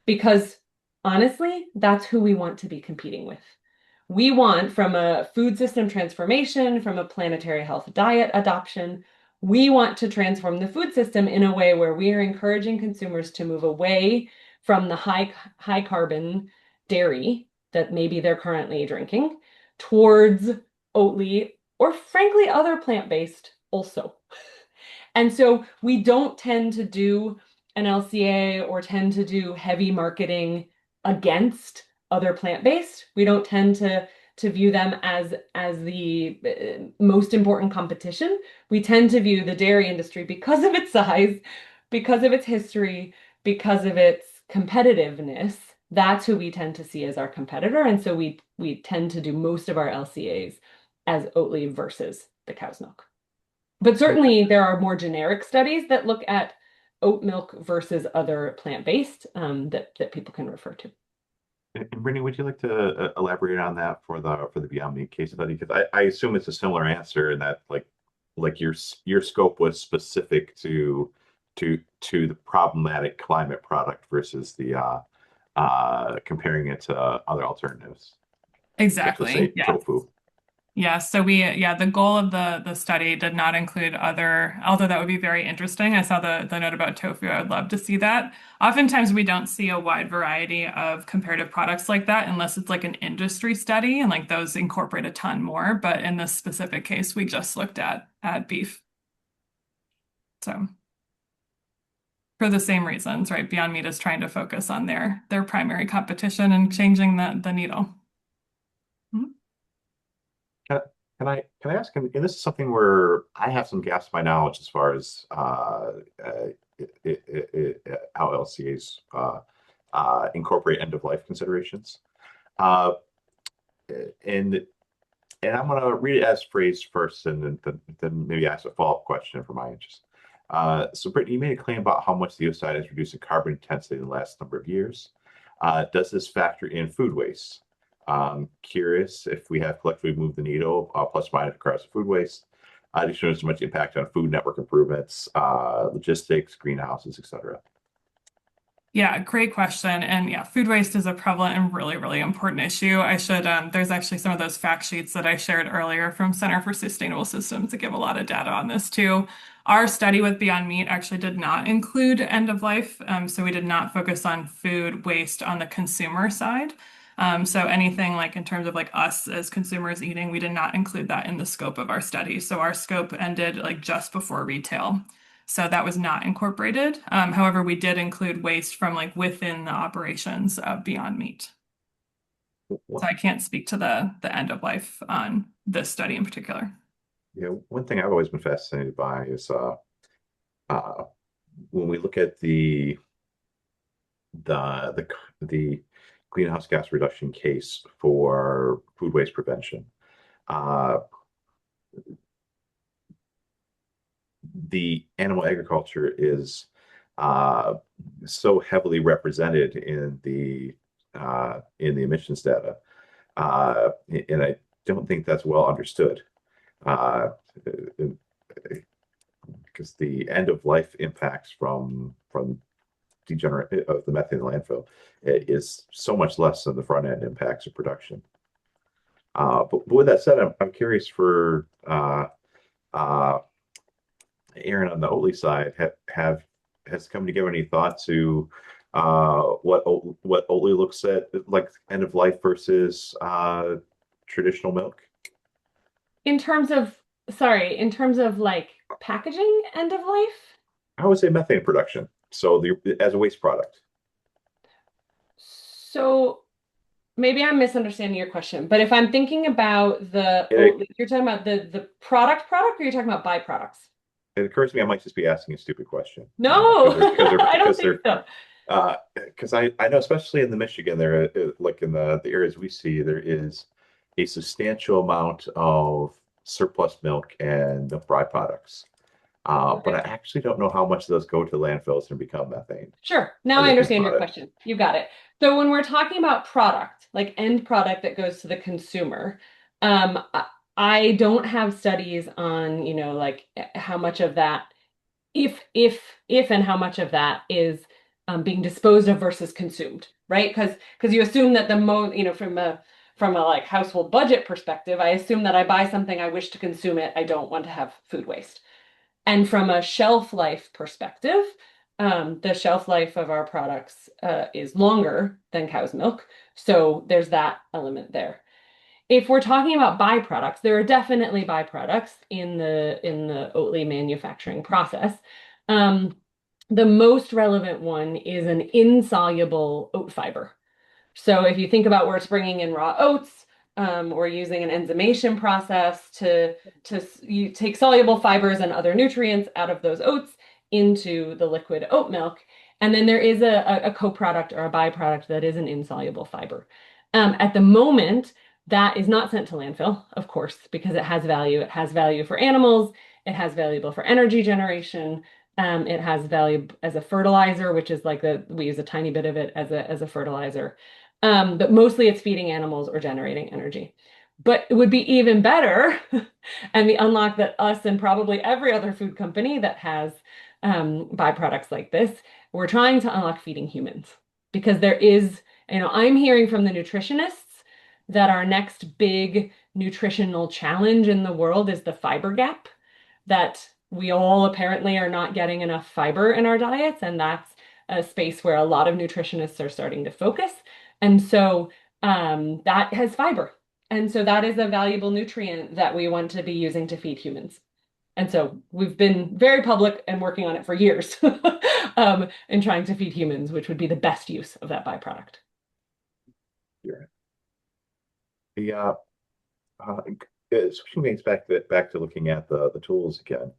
because honestly, that's who we want to be competing with. We want, from a food system transformation, from a planetary health diet adoption, we want to transform the food system in a way where we are encouraging consumers to move away from the high carbon dairy that maybe they're currently drinking towards Oatly or frankly other plant-based also. And so we don't tend to do an LCA or tend to do heavy marketing against other plant-based. We don't tend to view them as the most important competition. We tend to view the dairy industry, because of its size, because of its history, because of its competitiveness. That's who we tend to see as our competitor. And so we tend to do most of our LCAs as Oatly versus the cow's milk. But certainly there are more generic studies that look at oat milk versus other plant-based that people can refer to. And Brittany, would you like to elaborate on that for the Beyond Meat case study? Because I assume it's a similar answer in that like your scope was specific to the problematic climate product versus comparing it to other alternatives, such as Exactly. say Yeah. tofu. Yeah, so the goal of the study did not include other, although that would be very interesting. I saw the note about tofu. I would love to see that. Oftentimes we don't see a wide variety of comparative products like that unless it's like an industry study and like those incorporate a ton more. But in this specific case, we just looked at beef. So for the same reasons, right? Beyond Meat is trying to focus on their primary competition and changing the needle. Mhm. Can, can I ask? And this is something where I have some gaps in my knowledge as far as how LCAs incorporate end of life considerations. Uh, and I'm going to read it as phrased first, and then maybe ask a follow-up question for my interest. So, Brittany, you made a claim about how much the OSI has reduced in carbon intensity in the last number of years. Does this factor in food waste? Curious if we have collectively moved the needle, plus minus across food waste. Do you notice much impact on food network improvements, logistics, greenhouses, etc.? Yeah, great question. And yeah, food waste is a prevalent and really, really important issue. There's actually some of those fact sheets that I shared earlier from Center for Sustainable Systems that give a lot of data on this too. Our study with Beyond Meat actually did not include end of life. So we did not focus on food waste on the consumer side. So anything like in terms of like us as consumers eating, we did not include that in the scope of our study. So our scope ended like just before retail. So that was not incorporated. However, we did include waste from like within the operations of Beyond Meat. So Well, I can't speak to the end of life on this study in particular. one thing I've always been fascinated by is uh, when we look at the greenhouse gas reduction case for food waste prevention. Uh, the animal agriculture is uh, so heavily represented in the emissions data, and I don't think that's well understood. Uh, because the end of life impacts from degenerate of the methane landfill is so much less than the front end impacts of production. But with that said, I'm curious for uh, Aaron on the Oatly side, have has come to give any thought to what Oatly looks at like end of life versus traditional milk? In terms of, sorry, in terms of like packaging end of life? I would say methane production. So as a waste product. So maybe I'm misunderstanding your question, but if I'm thinking about the It, Oatly, you're talking about the product, or you're talking about byproducts? it occurs to me I might just be asking a stupid question No, I don't because think they're so. because I know especially in the Michigan there like in the areas we see there is a substantial amount of surplus milk and milk byproducts. But I Okay. actually don't know how much of those go to landfills and become methane Sure. Now as I I think understand your about it. question. You got it. So when we're talking about product, like end product that goes to the consumer, I don't have studies on, like how much of that, if and how much of that is being disposed of versus consumed, right? Because you assume that from a like household budget perspective, I assume that I buy something, I wish to consume it, I don't want to have food waste. And from a shelf life perspective, the shelf life of our products is longer than cow's milk. So there's that element there. If we're talking about byproducts, there are definitely byproducts in the Oatly manufacturing process. Um, the most relevant one is an insoluble oat fiber. So if you think about where it's bringing in raw oats, or using an enzymation process to you take soluble fibers and other nutrients out of those oats into the liquid oat milk. And then there is a co-product or a byproduct that is an insoluble fiber. At the moment, that is not sent to landfill, of course, because it has value. It has value for animals. It has valuable for energy generation. It has value as a fertilizer, which is like we use a tiny bit of it as a fertilizer. But mostly it's feeding animals or generating energy. But it would be even better, and the unlock that us and probably every other food company that has byproducts like this, we're trying to unlock feeding humans. because there is, I'm hearing from the nutritionists that our next big nutritional challenge in the world is the fiber gap, that we all apparently are not getting enough fiber in our diets, and that's a space where a lot of nutritionists are starting to focus. And so that has fiber. And so that is a valuable nutrient that we want to be using to feed humans. And so we've been very public and working on it for years in trying to feed humans, which would be the best use of that byproduct. Yeah. The uh, Switching things back to looking at the tools again.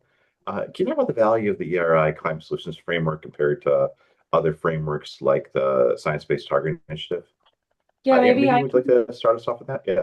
Can you talk about the value of the ERI Climate Solutions Framework compared to other frameworks like the Science Based Target Initiative? Yeah, Yeah, maybe maybe I you would like to start us off with that? Yeah.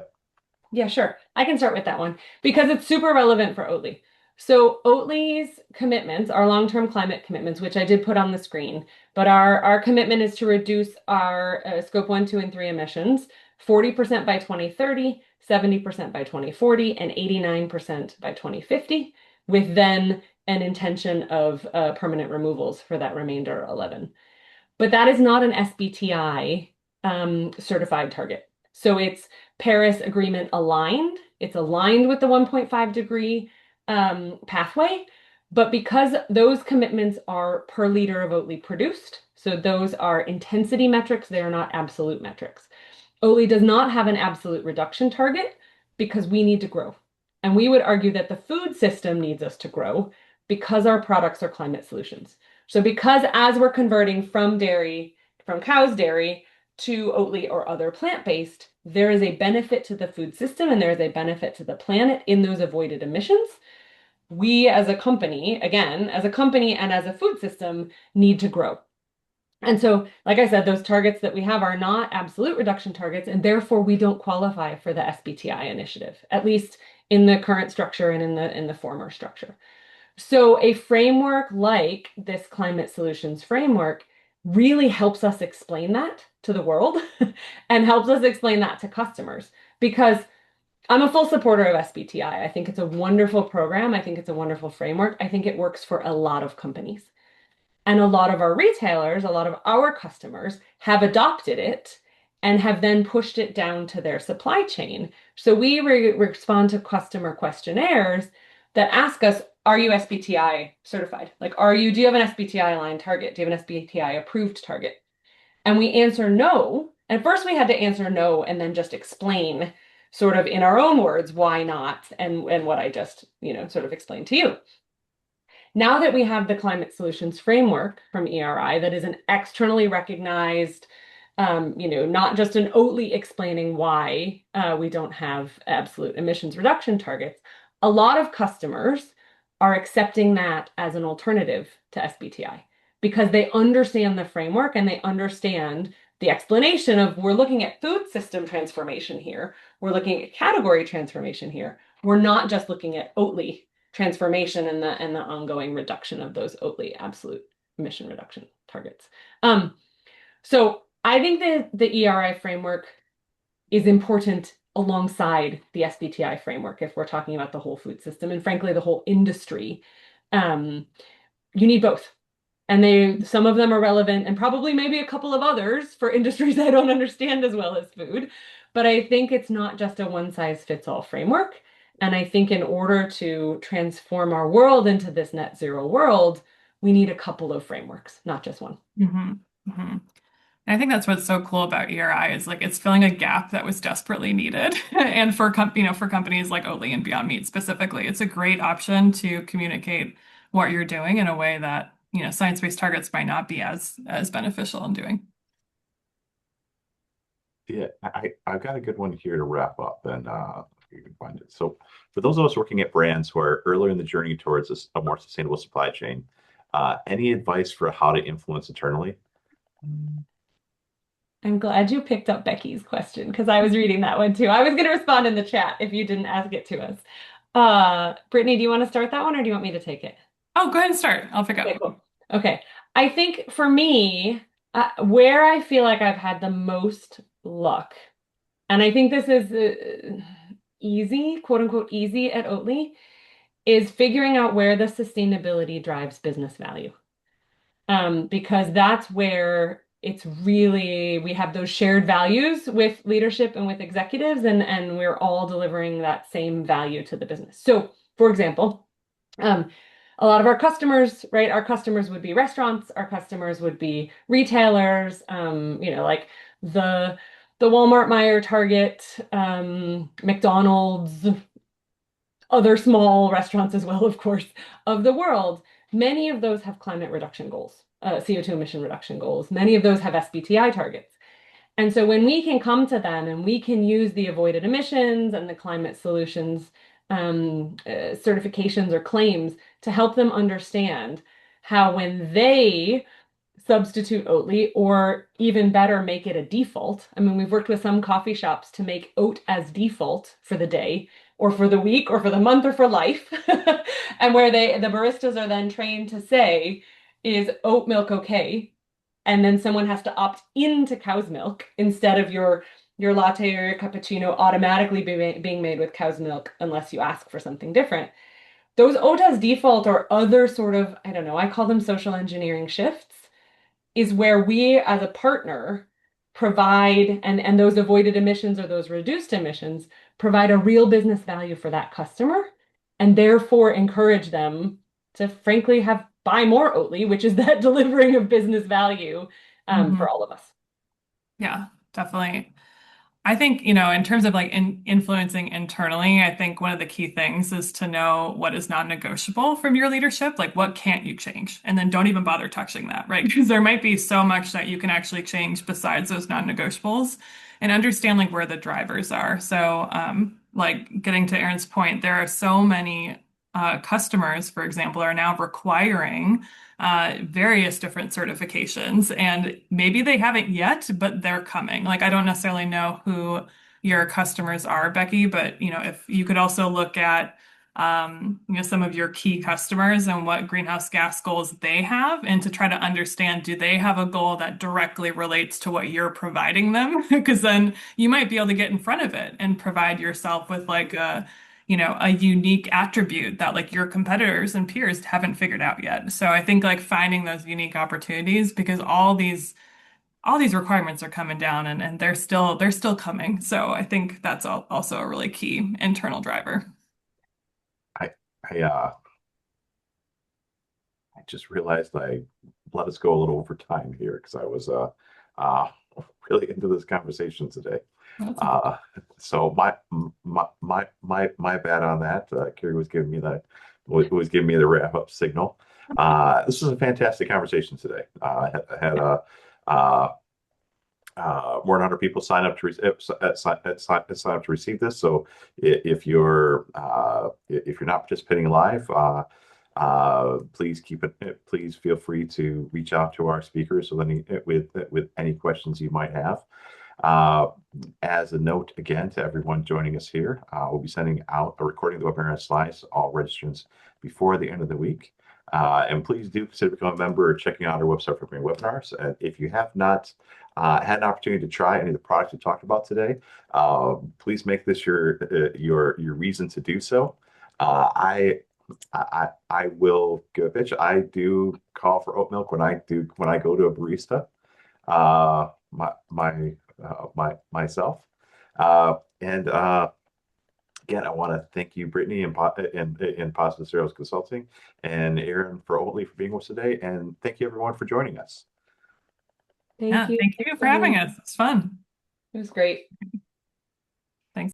Yeah, sure. I can start with that one because it's super relevant for Oatly. So Oatly's commitments, our long-term climate commitments, which I did put on the screen, but our commitment is to reduce our scope 1, 2, and 3 emissions 40% by 2030, 70% by 2040, and 89% by 2050, with then an intention of permanent removals for that remainder 11. But that is not an SBTI certified target. So it's Paris Agreement aligned. It's aligned with the 1.5 degree pathway. But because those commitments are per liter of Oatly produced, so those are intensity metrics, they are not absolute metrics. Oatly does not have an absolute reduction target because we need to grow. And we would argue that the food system needs us to grow because our products are climate solutions. So because as we're converting from dairy, from cow's dairy to Oatly or other plant-based, there is a benefit to the food system and there is a benefit to the planet in those avoided emissions. We as a company, again, as a company and as a food system, need to grow. And so, like I said, those targets that we have are not absolute reduction targets, and therefore we don't qualify for the SBTI initiative, at least in the current structure and in the former structure. So a framework like this climate solutions framework really helps us explain that to the world and helps us explain that to customers because I'm a full supporter of SBTI. I think it's a wonderful program. I think it's a wonderful framework. I think it works for a lot of companies. And a lot of our retailers, a lot of our customers have adopted it and have then pushed it down to their supply chain. So we respond to customer questionnaires that ask us, are you SBTI certified? Like, do you have an SBTI aligned target? Do you have an SBTI approved target? And we answer no. At first we had to answer no and then just explain sort of in our own words why not and what I just, sort of explained to you. Now that we have the climate solutions framework from ERI that is an externally recognized, not just an Oatly explaining why we don't have absolute emissions reduction targets, a lot of customers are accepting that as an alternative to SBTI because they understand the framework and they understand the explanation of we're looking at food system transformation here. We're looking at category transformation here. We're not just looking at Oatly transformation and the ongoing reduction of those Oatly absolute emission reduction targets. So I think that the ERI framework is important alongside the SBTI framework if we're talking about the whole food system and frankly the whole industry. You need both. And some of them are relevant and probably maybe a couple of others for industries I don't understand as well as food. But I think it's not just a one size fits all framework. And I think in order to transform our world into this net zero world, we need a couple of frameworks, not just one. Mm-hmm. Mm-hmm. And I think that's what's so cool about ERI is like it's filling a gap that was desperately needed. And for companies like Oatly and Beyond Meat specifically, it's a great option to communicate what you're doing in a way that, science-based targets might not be as beneficial in doing. Yeah, I've got a good one here to wrap up, and you can find it. So, for those of us working at brands who are earlier in the journey towards a more sustainable supply chain, any advice for how to influence internally? I'm glad you picked up Becky's question because I was reading that one too. I was going to respond in the chat if you didn't ask it to us. Brittany, do you want to start that one or do you want me to take it? Oh, go ahead and start. I'll pick up. Okay, cool. Okay. I think for me, where I feel like I've had the most luck, and I think this is easy, quote unquote, easy at Oatly, is figuring out where the sustainability drives business value. Because that's where it's really, we have those shared values with leadership and with executives, and we're all delivering that same value to the business. So, for example, um, a lot of our customers, right? Our customers would be restaurants, our customers would be retailers, like the Walmart, Meijer, Target, McDonald's, other small restaurants as well, of course, of the world. Many of those have climate reduction goals, CO2 emission reduction goals. Many of those have SBTI targets. And so when we can come to them and we can use the avoided emissions and the climate solutions certifications or claims to help them understand how when they substitute Oatly, or even better, make it a default. I mean, we've worked with some coffee shops to make oat as default for the day, or for the week, or for the month, or for life. And where the baristas are then trained to say, is oat milk okay? And then someone has to opt into cow's milk instead of your latte or your cappuccino automatically being made with cow's milk unless you ask for something different. Those oat as default or other sort of, I don't know, I call them social engineering shifts, is where we as a partner provide, and those avoided emissions or those reduced emissions provide a real business value for that customer, and therefore encourage them to frankly have buy more Oatly, which is that delivering of business value Mhm. for all of us. Yeah, definitely. I think, in terms of like influencing internally, I think one of the key things is to know what is non-negotiable from your leadership, like what can't you change? And then don't even bother touching that, right? Because there might be so much that you can actually change besides those non-negotiables and understand like where the drivers are. So, like getting to Aaron's point, there are so many customers, for example, are now requiring various different certifications, and maybe they haven't yet, but they're coming. Like, I don't necessarily know who your customers are, Becky, but if you could also look at some of your key customers and what greenhouse gas goals they have, and to try to understand, do they have a goal that directly relates to what you're providing them? Because then you might be able to get in front of it and provide yourself with like a unique attribute that like your competitors and peers haven't figured out yet. So I think like finding those unique opportunities, because all these requirements are coming down, and they're still coming. So I think that's also a really key internal driver. I I just realized I let us go a little over time here because I was uh really into this conversation today. That's okay. Uh so my bad on that. Carrie was giving me was giving me the wrap up signal. This was a fantastic conversation today. I had a uh more than 100 people sign up to sign up to receive this. So if you're not participating live, please keep it. Please feel free to reach out to our speakers with any questions you might have. Uh, as a note again to everyone joining us here, we'll be sending out a recording of the webinar and slides to all registrants before the end of the week. And please do consider becoming a member or checking out our website for more webinars. And if you have not had an opportunity to try any of the products we talked about today, please make this your reason to do so. I will give a pitch. I do call for oat milk when I go to a barista. Myself. And Again, I want to thank you, Brittany, and Positive Cereals Consulting, and Aaron for Oatly for being with us today. And thank you, everyone, for joining us. Thank Yeah, you. thank you Thanks, for having everyone. us. It's fun. It was great.